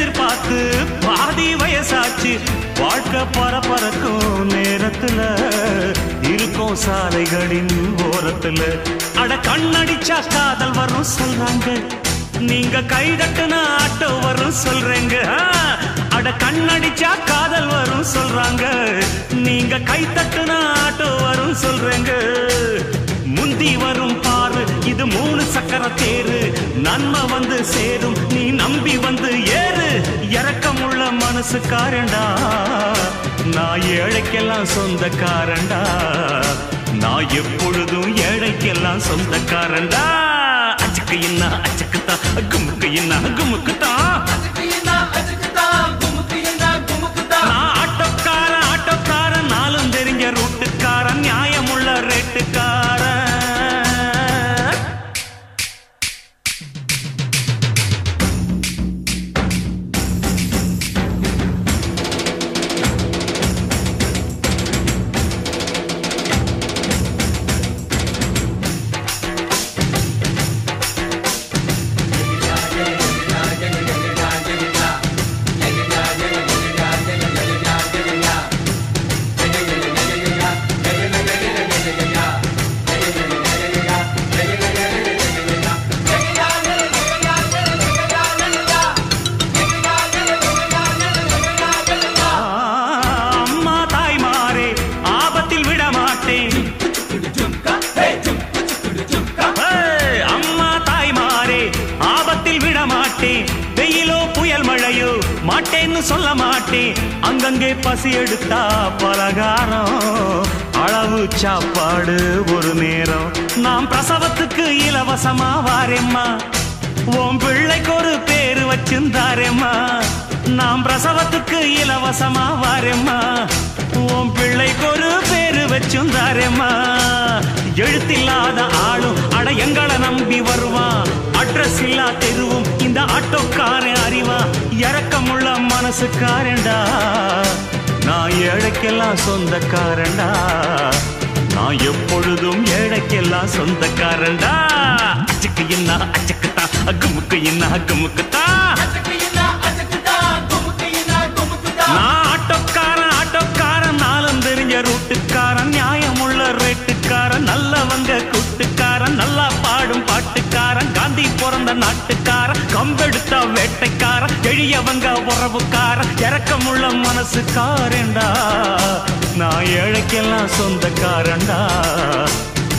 எதிர்பார்த்து பாதி வயசாச்சு வாழ்க்கை பரபரக்கும் நேரத்துல இருக்கும் சாலைகளின் ஓரத்துல அட கண்ணடிச்சா காதல் வரும் சொல்றாங்க நீங்க கைதட்டுன ஆட்டோ வரும் சொல்றேங்க அட கண்ணடிச்சா காதல் வரும் சொல்றாங்க நீங்க கைதட்டுன ஆட்டோ வரும் சொல்றேங்க முந்தி வரும் பாரு இது 3 சக்கர தேரு நன்மை வந்து சேரும் நீ நம்பி வந்து ஏறு இரக்கமுள்ள மனசுக்காரண்டா நான் ஏழைக்கெல்லாம் சொந்தக்காரண்டா நான் எப்பொழுதும் ஏழைக்கெல்லாம் சொந்தக்காரண்டா அச்சுக்கு என்ன அச்சுக்குத்தான் குமுக்கு என்ன குமுக்குத்தான் நான் ஆட்டோக்காரன் நாளும் தெரிஞ்ச ரூட்டுக்காரன் நியாயமுள்ள ரேட்டுக்காரன் மாட்டேன்னு சொல்ல மாட்டேன் அங்கங்கே பசி எடுத்தா பலகாரம் அளவு சாப்பாடு ஒரு நேரம் நாம் பிரசவத்துக்கு இலவசமா வாரேம்மா உன் பிள்ளைக்கு ஒரு பேரு வச்சிருந்தாரேம்மா நாம் பிரசவத்துக்கு இலவசமா வாரேம்மா உன் பிள்ளைக்கு ஒரு பேரு வச்சிருந்தாரேம்மா எழுத்தில்லாத ஆளும் அட எங்களை நம்பி வருவான் அட்ரஸ் இல்லா தெருவும் இந்த ஆட்டோக்காரன் அறிவா இரக்கமுள்ள மனசுக்காரண்டா நான் ஏழைக்கெல்லாம் சொந்தக்காரண்டா நான் எப்பொழுதும் ஏழைக்கெல்லாம் சொந்தக்காரண்டா அச்சுக்கு என்ன அச்சுக்குத்தான் குமுக்கு என்ன குமுக்குத்தான் நான் ஆட்டோக்காரன் நாளும் தெரிஞ்ச ரூட்டுக்காரன் நியாயமுள்ள ரேட்டுக்காரன் நல்லவங்க கூட்டுக்காரன் நல்லா பாடும் பாட்டுக்காரன் காந்தி பிறந்த நாட்டுக்காரன் கம்பெடுத்த வேட்டைக்காரன் எளியவங்க உறவுக்காரன் இரக்கமுள்ள மனசுக்காரண்டா நான் ஏழைக்கெல்லாம் சொந்தக்காரண்டா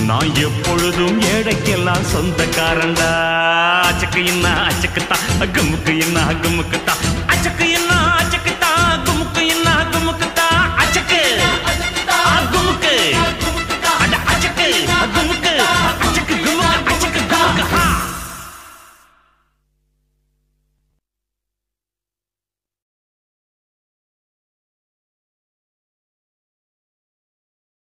நான் எப்பொழுதும் ஏழைக்கெல்லாம் சொந்தக்காரண்டா அச்சுக்கு என்ன அச்சுக்குத்தான் குமுக்கு என்ன குமுக்குத்தான்